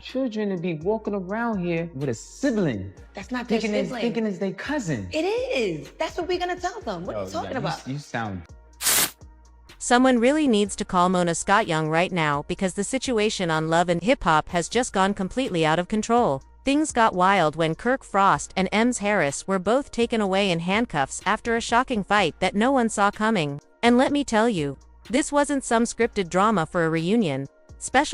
children to be walking around here with a sibling. That's not their sibling. Thinking it's their cousin. It is. That's what we're gonna tell them. What are you talking about? You sound... Someone really needs to call Mona Scott Young right now because the situation on Love and Hip Hop has just gone completely out of control. Things got wild when Kirk Frost and Mendeecees Harris were both taken away in handcuffs after a shocking fight that no one saw coming. And let me tell you, this wasn't some scripted drama for a reunion.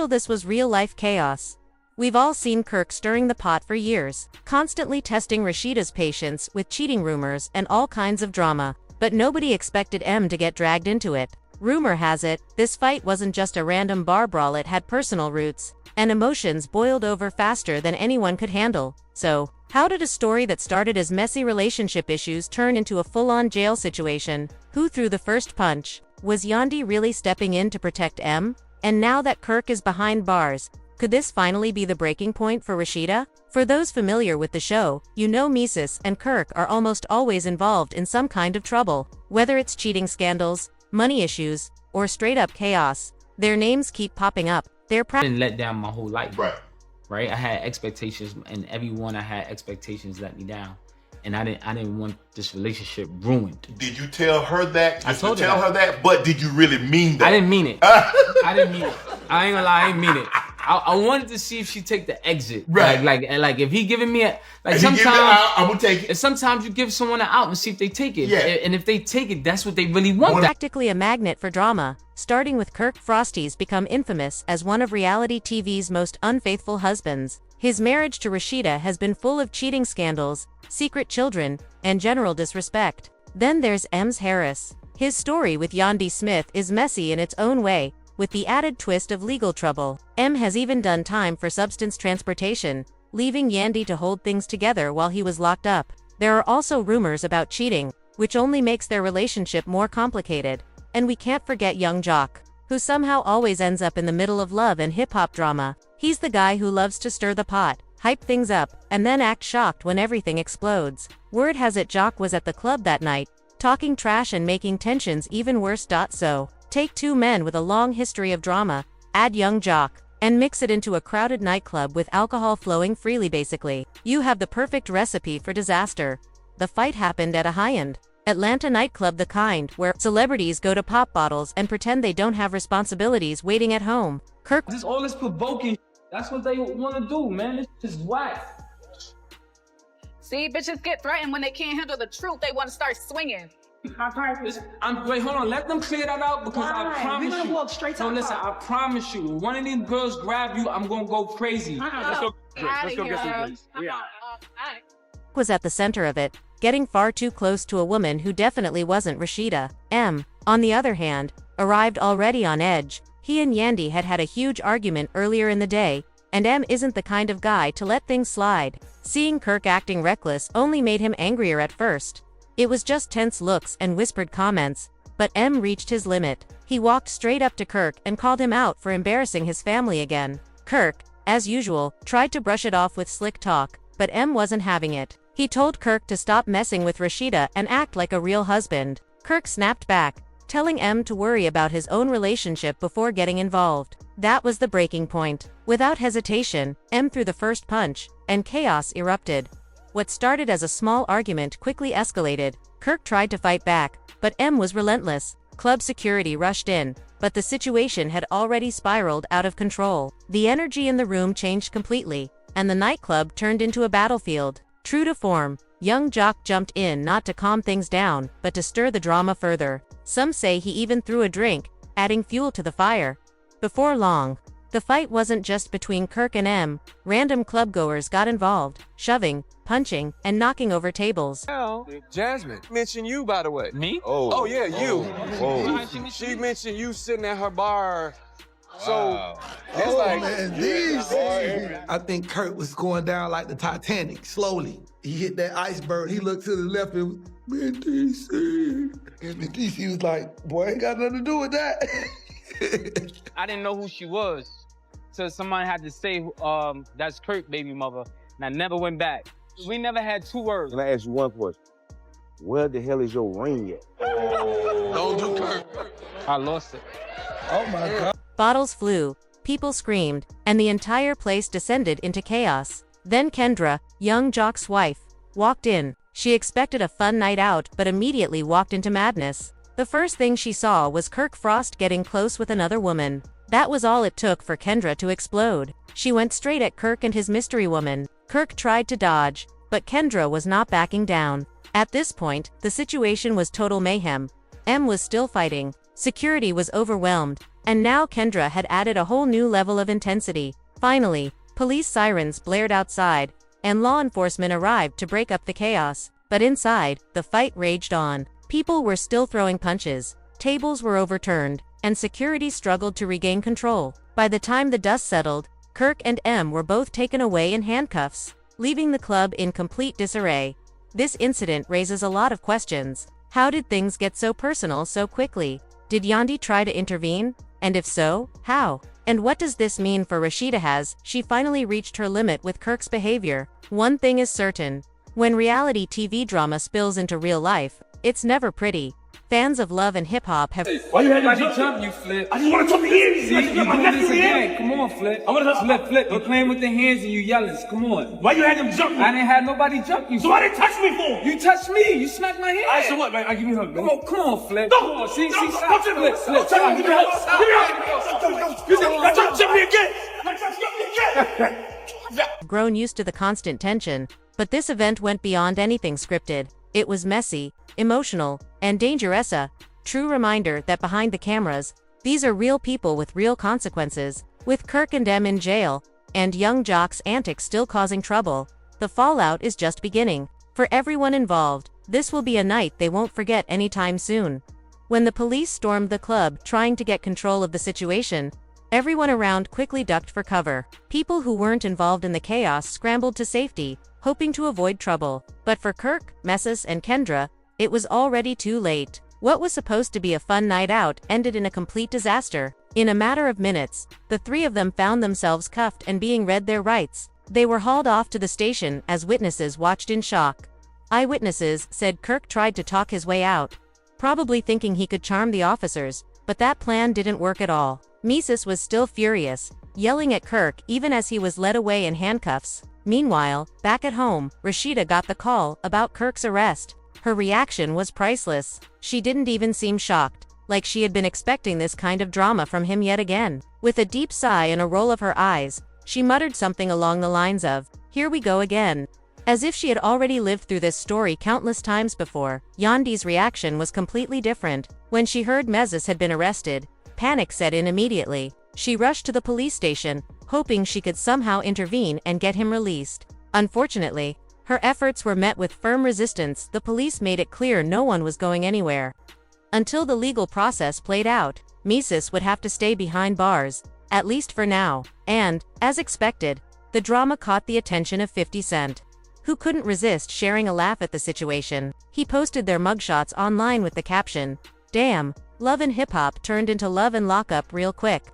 This was real-life chaos. We've all seen Kirk stirring the pot for years, constantly testing Rashida's patience with cheating rumors and all kinds of drama, but nobody expected M to get dragged into it. Rumor has it, this fight wasn't just a random bar brawl, it had personal roots, and emotions boiled over faster than anyone could handle. So, how did a story that started as messy relationship issues turn into a full-on jail situation? Who threw the first punch? Was Yandhi really stepping in to protect M? And now that Kirk is behind bars, could this finally be the breaking point for Rashida? For those familiar with the show, you know Mendeecees and Kirk are almost always involved in some kind of trouble. Whether it's cheating scandals, money issues, or straight-up chaos, their names keep popping up. I've been let down my whole life. Right. I had expectations, and everyone I had expectations let me down. And I didn't want this relationship ruined. Did you tell her that? I told her that, but did you really mean that? I didn't mean it. I didn't mean it. I ain't gonna lie, I didn't mean it. I wanted to see if she take the exit. Right. Like if he giving me a, like, sometimes I'm gonna take it. And sometimes you give someone an out and see if they take it. Yeah. And if they take it, that's what they really want. Practically a magnet for drama, starting with Kirk. Frosty's become infamous as one of reality TV's most unfaithful husbands. His marriage to Rashida has been full of cheating scandals, secret children, and general disrespect. Then there's Mendeecees Harris. His story with Yandhi Smith is messy in its own way, with the added twist of legal trouble. M has even done time for substance transportation, leaving Yandhi to hold things together while he was locked up. There are also rumors about cheating, which only makes their relationship more complicated. And we can't forget young Jock, who somehow always ends up in the middle of love and hip-hop drama. He's the guy who loves to stir the pot, hype things up, and then act shocked when everything explodes. Word has it Jock was at the club that night, talking trash and making tensions even worse. So, take two men with a long history of drama, add young Jock, and mix it into a crowded nightclub with alcohol flowing freely. Basically, you have the perfect recipe for disaster. The fight happened at a high-end Atlanta nightclub, the kind where celebrities go to pop bottles and pretend they don't have responsibilities waiting at home. Kirk... This all this provoking, that's what they want to do, man. It's just whack. See, bitches get threatened when they can't handle the truth. They want to start swinging. Wait, hold on. Let them clear that out because I promise you. Walk straight to listen, I promise you. When one of these girls grab you, I'm gonna go crazy. Let's go get some drinks. was at the center of it, getting far too close to a woman who definitely wasn't Rashida. M, on the other hand, arrived already on edge. He and Yandhi had had a huge argument earlier in the day, and M isn't the kind of guy to let things slide. Seeing Kirk acting reckless only made him angrier at first. It was just tense looks and whispered comments, but M reached his limit. He walked straight up to Kirk and called him out for embarrassing his family again. Kirk, as usual, tried to brush it off with slick talk, but M wasn't having it. He told Kirk to stop messing with Rashida and act like a real husband. Kirk snapped back, telling M to worry about his own relationship before getting involved. That was the breaking point. Without hesitation, M threw the first punch, and chaos erupted. What started as a small argument quickly escalated. Kirk tried to fight back, but M was relentless. Club security rushed in, but the situation had already spiraled out of control. The energy in the room changed completely, and the nightclub turned into a battlefield. True to form, young Jock jumped in not to calm things down, but to stir the drama further. Some say he even threw a drink, adding fuel to the fire. Before long, the fight wasn't just between Kirk and M. Random clubgoers got involved, shoving, punching, and knocking over tables. Well, Jasmine mentioned you, by the way. Me? Oh yeah, you. Oh. She mentioned you sitting at her bar. So it's like, Mendeecees. I think Kirk was going down like the Titanic, slowly. He hit that iceberg. He looked to the left and Mendeecees. And Mendeecees was like, boy, ain't got nothing to do with that. I didn't know who she was. So somebody had to say, that's Kirk, baby mother. And I never went back. We never had two words. Can I ask you one question? Where the hell is your ring at? don't do Kirk. I lost it. Oh my God. Bottles flew, People screamed, and the entire place descended into chaos. Then Kendra, young Jock's wife, walked in. She expected a fun night out but immediately walked into madness. The first thing she saw was Kirk Frost getting close with another woman. That was all it took for Kendra to explode. She went straight at Kirk and his mystery woman. Kirk tried to dodge, but Kendra was not backing down. At this point, the situation was total mayhem. M was still fighting, security was overwhelmed, and now Kendra had added a whole new level of intensity. Finally, police sirens blared outside, and law enforcement arrived to break up the chaos. But inside, the fight raged on. People were still throwing punches, tables were overturned, and security struggled to regain control. By the time the dust settled, Kirk and M were both taken away in handcuffs, leaving the club in complete disarray. This incident raises a lot of questions. How did things get so personal so quickly? Did Yandy try to intervene? And if so, how? And what does this mean for Rashida? Has she finally reached her limit with Kirk's behavior? One thing is certain. When reality TV drama spills into real life, it's never pretty. Fans of love and hip-hop have— Why you had to jump, you Flip? I just want to jump the hands. See, you doing this again. Come on, Flip. I want to Flip. You're playing with the hands and you yelling. Come on. Why you had them jump me? I didn't have nobody jump you. So why didn't touch me for? You touched me. You smacked my hand. All right, so what, man? I give me a hug, man. Come on, Flip. No, come on. See, no, stop. Flip. Give me a hug. Give me a hug. You jump me again. grown used to the constant tension, but this event went beyond anything scripted. It was messy, emotional, and dangerous. A true reminder that behind the cameras, these are real people with real consequences. With Kirk and M in jail, and young Jock's antics still causing trouble, the fallout is just beginning. For everyone involved, this will be a night they won't forget anytime soon. When the police stormed the club trying to get control of the situation, everyone around quickly ducked for cover. People who weren't involved in the chaos scrambled to safety, hoping to avoid trouble. But for Kirk, Mendeecees, and Kendra, it was already too late. What was supposed to be a fun night out ended in a complete disaster. In a matter of minutes, the three of them found themselves cuffed and being read their rights. They were hauled off to the station as witnesses watched in shock. Eyewitnesses said Kirk tried to talk his way out, probably thinking he could charm the officers, but that plan didn't work at all. Mendeecees was still furious, yelling at Kirk even as he was led away in handcuffs. Meanwhile, back at home, Rashida got the call about Kirk's arrest. Her reaction was priceless. She didn't even seem shocked, like she had been expecting this kind of drama from him yet again. With a deep sigh and a roll of her eyes, she muttered something along the lines of, "Here we go again." As if she had already lived through this story countless times before. Yandy's reaction was completely different. When she heard Mendeecees had been arrested, panic set in immediately. She rushed to the police station, hoping she could somehow intervene and get him released. Unfortunately, her efforts were met with firm resistance. The police made it clear no one was going anywhere. Until the legal process played out, Mendeecees would have to stay behind bars, at least for now. And, as expected, the drama caught the attention of 50 Cent, who couldn't resist sharing a laugh at the situation. He posted their mugshots online with the caption, "Damn, love and hip-hop turned into love and lockup real quick."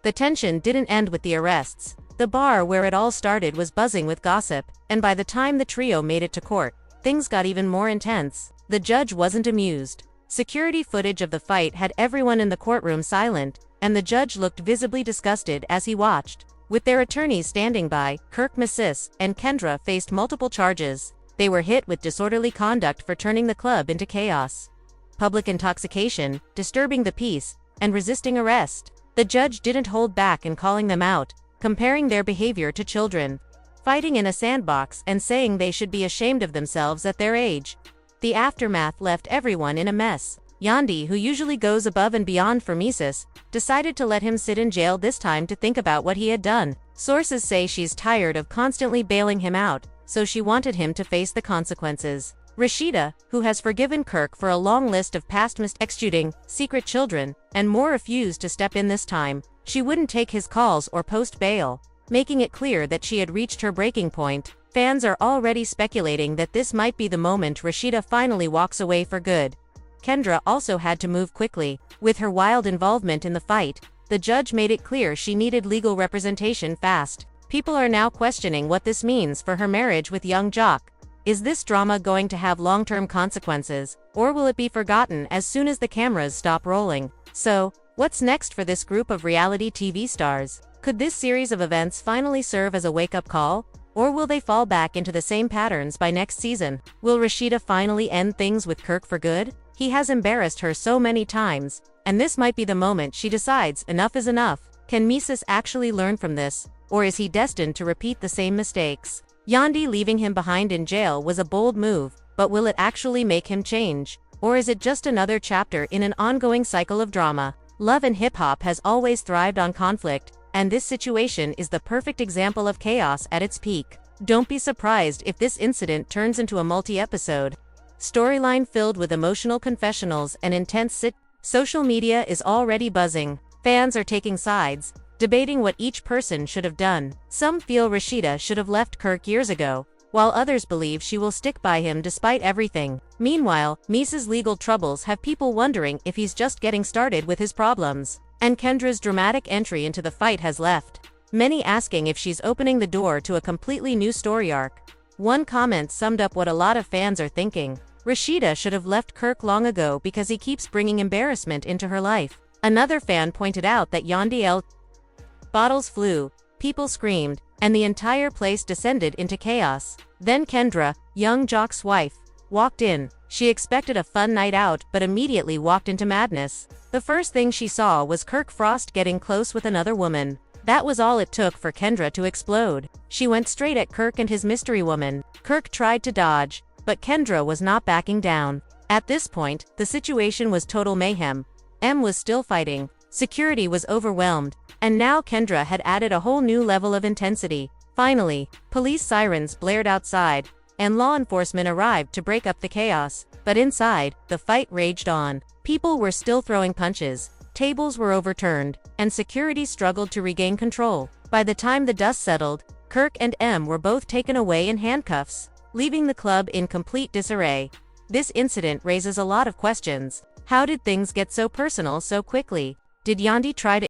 The tension didn't end with the arrests. The bar where it all started was buzzing with gossip, and by the time the trio made it to court, things got even more intense. The judge wasn't amused. Security footage of the fight had everyone in the courtroom silent, and the judge looked visibly disgusted as he watched. With their attorneys standing by, Kirk, Mendeecees, and Kendra faced multiple charges. They were hit with disorderly conduct for turning the club into chaos, public intoxication, disturbing the peace, and resisting arrest. The judge didn't hold back in calling them out, comparing their behavior to children, fighting in a sandbox and saying they should be ashamed of themselves at their age. The aftermath left everyone in a mess. Yandy, who usually goes above and beyond for Mendeecees, decided to let him sit in jail this time to think about what he had done. Sources say she's tired of constantly bailing him out, so she wanted him to face the consequences. Rashida, who has forgiven Kirk for a long list of past executing, secret children, and more, refused to step in this time. She wouldn't take his calls or post bail, making it clear that she had reached her breaking point. Fans are already speculating that this might be the moment Rashida finally walks away for good. Kendra also had to move quickly. With her wild involvement in the fight, the judge made it clear she needed legal representation fast. People are now questioning what this means for her marriage with young Jock. Is this drama going to have long-term consequences, or will it be forgotten as soon as the cameras stop rolling? So, what's next for this group of reality TV stars? Could this series of events finally serve as a wake-up call? Or will they fall back into the same patterns by next season? Will Rashida finally end things with Kirk for good? He has embarrassed her so many times, and this might be the moment she decides enough is enough. Can Mendeecees actually learn from this, or is he destined to repeat the same mistakes? Yandy leaving him behind in jail was a bold move, but will it actually make him change? Or is it just another chapter in an ongoing cycle of drama? Love and hip-hop has always thrived on conflict, and this situation is the perfect example of chaos at its peak. Don't be surprised if this incident turns into a multi-episode storyline filled with emotional confessionals and intense Social media is already buzzing. Fans are taking sides, debating what each person should have done. Some feel Rashida should have left Kirk years ago, while others believe she will stick by him despite everything. Meanwhile, Mendeecees' legal troubles have people wondering if he's just getting started with his problems. And Kendra's dramatic entry into the fight has left many asking if she's opening the door to a completely new story arc. One comment summed up what a lot of fans are thinking. Rashida should have left Kirk long ago because he keeps bringing embarrassment into her life. Another fan pointed out that Yandy bottles flew, people screamed, and the entire place descended into chaos. Then Kendra, young Jock's wife, walked in. She expected a fun night out but immediately walked into madness. The first thing she saw was Kirk Frost getting close with another woman. That was all it took for Kendra to explode. She went straight at Kirk and his mystery woman. Kirk tried to dodge, but Kendra was not backing down. At this point, the situation was total mayhem. M was still fighting, security was overwhelmed, and now Kendra had added a whole new level of intensity. Finally, police sirens blared outside, and law enforcement arrived to break up the chaos. But inside, the fight raged on. People were still throwing punches, tables were overturned, and security struggled to regain control. By the time the dust settled, Kirk and M were both taken away in handcuffs, leaving the club in complete disarray. This incident raises a lot of questions. How did things get so personal so quickly? Did Yandy try to